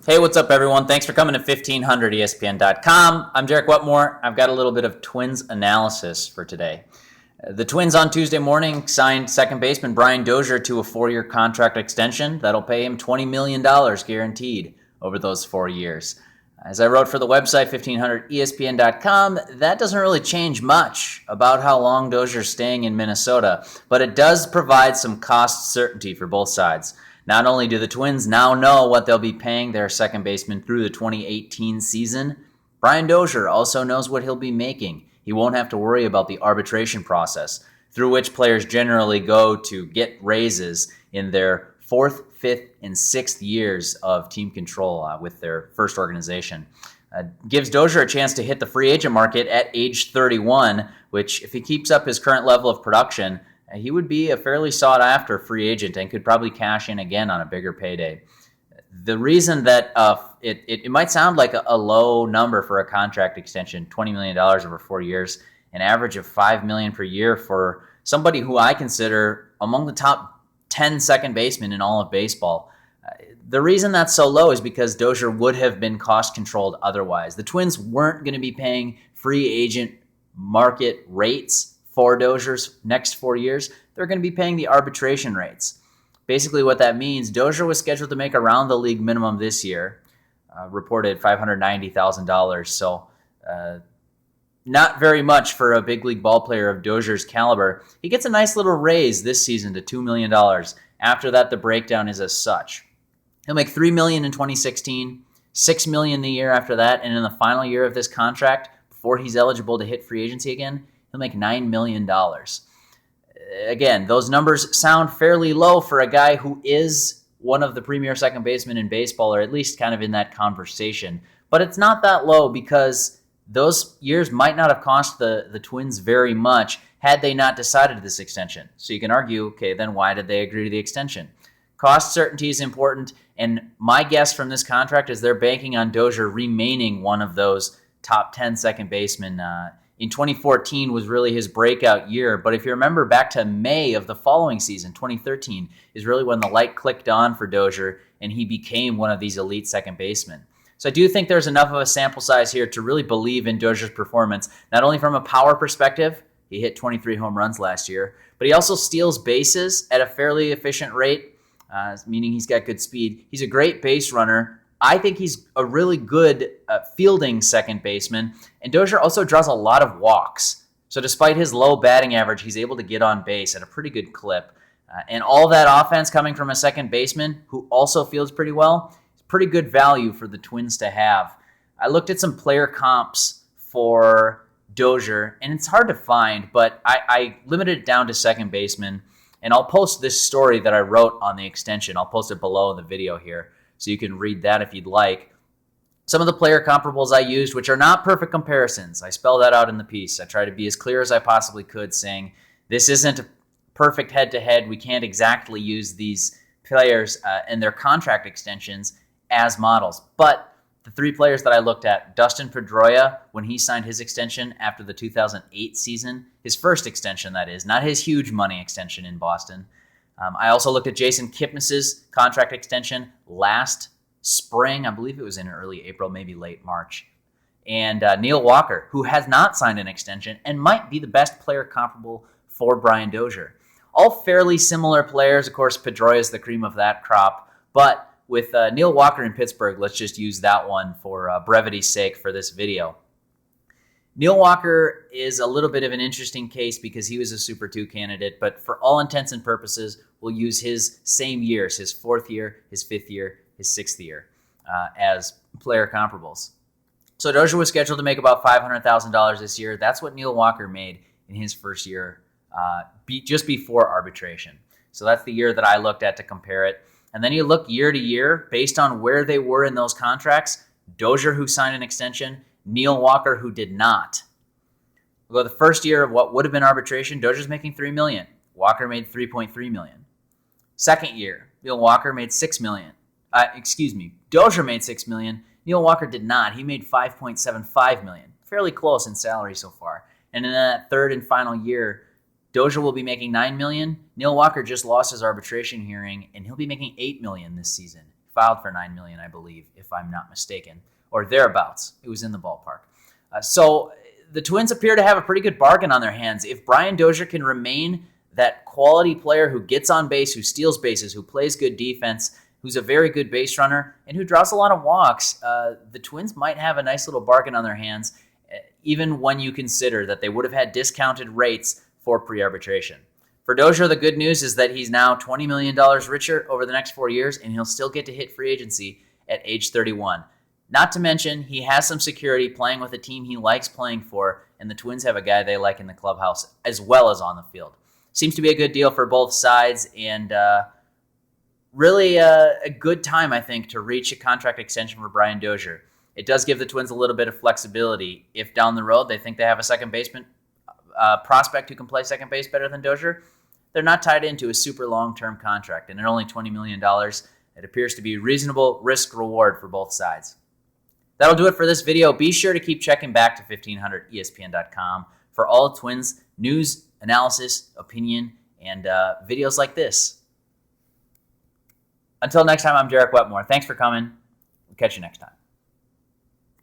Hey, what's up, everyone? Thanks for coming to 1500ESPN.com. I'm Jarek Wetmore. I've got a little bit of Twins analysis for today. The Twins on Tuesday morning signed second baseman Brian Dozier to a 4-year contract extension that'll pay him $20 million guaranteed over those 4 years. As I wrote for the website 1500ESPN.com, that doesn't really change much about how long Dozier's staying in Minnesota, but it does provide some cost certainty for both sides. Not only do the Twins now know what they'll be paying their second baseman through the 2018 season, Brian Dozier also knows what he'll be making. He won't have to worry about the arbitration process, through which players generally go to get raises in their 4th, 5th, and 6th years of team control with their first organization. Gives Dozier a chance to hit the free agent market at age 31, which, if he keeps up his current level of production, he would be a fairly sought-after free agent and could probably cash in again on a bigger payday. The reason that it might sound like a low number for a contract extension, $20 million over 4 years, an average of $5 million per year for somebody who I consider among the top 10 second basemen in all of baseball. The reason that's so low is because Dozier would have been cost-controlled otherwise. The Twins weren't going to be paying free agent market rates for Dozier's next 4 years. They're going to be paying the arbitration rates. Basically what that means, Dozier was scheduled to make around the league minimum this year, reported $590,000. So not very much for a big league ball player of Dozier's caliber. He gets a nice little raise this season to $2 million. After that, the breakdown is as such. He'll make $3 million in 2016, $6 million the year after that, and in the final year of this contract, before he's eligible to hit free agency again, he'll make $9 million. Again, those numbers sound fairly low for a guy who is one of the premier second basemen in baseball, or at least kind of in that conversation. But it's not that low because those years might not have cost the Twins very much had they not decided this extension. So you can argue, okay, then why did they agree to the extension? Cost certainty is important, and my guess from this contract is they're banking on Dozier remaining one of those top 10 second basemen. In 2014 was really his breakout year. But if you remember back to May of the following season, 2013, is really when the light clicked on for Dozier and he became one of these elite second basemen. So I do think there's enough of a sample size here to really believe in Dozier's performance, not only from a power perspective, he hit 23 home runs last year, but he also steals bases at a fairly efficient rate, meaning he's got good speed. He's a great base runner. I think he's a really good fielding second baseman, and Dozier also draws a lot of walks. So despite his low batting average, he's able to get on base at a pretty good clip. And all that offense coming from a second baseman who also fields pretty well, is pretty good value for the Twins to have. I looked at some player comps for Dozier, and it's hard to find, but I limited it down to second baseman, and I'll post this story that I wrote on the extension. I'll post it below in the video here, so you can read that if you'd like. Some of the player comparables I used, which are not perfect comparisons, I spell that out in the piece. I try to be as clear as I possibly could, saying this isn't a perfect head-to-head. We can't exactly use these players and their contract extensions as models. But the 3 players that I looked at, Dustin Pedroia, when he signed his extension after the 2008 season, his first extension, that is, not his huge money extension in Boston. I also looked at Jason Kipnis's contract extension last spring. I believe it was in early April, maybe late March. And Neil Walker, who has not signed an extension and might be the best player comparable for Brian Dozier. All fairly similar players. Of course, Pedroia is the cream of that crop. But with Neil Walker in Pittsburgh, let's just use that one for brevity's sake for this video. Neil Walker is a little bit of an interesting case because he was a Super 2 candidate, but for all intents and purposes, we'll use his same years, his 4th year, his 5th year, his 6th year, as player comparables. So Dozier was scheduled to make about $500,000 this year. That's what Neil Walker made in his first year, just before arbitration. So that's the year that I looked at to compare it. And then you look year to year, based on where they were in those contracts, Dozier, who signed an extension, Neil Walker, who did not. Well, the first year of what would have been arbitration, Dozier's making $3 million. Walker made $3.3 million. Second year, Neil Walker made $6 million. Dozier made $6 million. Neil Walker did not. He made $5.75 million. Fairly close in salary so far. And in that third and final year, Dozier will be making $9 million. Neil Walker just lost his arbitration hearing, and he'll be making $8 million this season. filed for $9 million, I believe, if I'm not mistaken, or thereabouts. It was in the ballpark. So the Twins appear to have a pretty good bargain on their hands. If Brian Dozier can remain that quality player who gets on base, who steals bases, who plays good defense, who's a very good base runner, and who draws a lot of walks, the Twins might have a nice little bargain on their hands, even when you consider that they would have had discounted rates for pre-arbitration. For Dozier, the good news is that he's now $20 million richer over the next 4 years, and he'll still get to hit free agency at age 31. Not to mention, he has some security playing with a team he likes playing for, and the Twins have a guy they like in the clubhouse as well as on the field. Seems to be a good deal for both sides, and really a good time, I think, to reach a contract extension for Brian Dozier. It does give the Twins a little bit of flexibility. If down the road they think they have a second baseman prospect who can play second base better than Dozier, they're not tied into a super long-term contract. And at only $20 million, it appears to be reasonable risk-reward for both sides. That'll do it for this video. Be sure to keep checking back to 1500ESPN.com for all Twins news, analysis, opinion, and videos like this. Until next time, I'm Derek Wetmore. Thanks for coming. We'll catch you next time.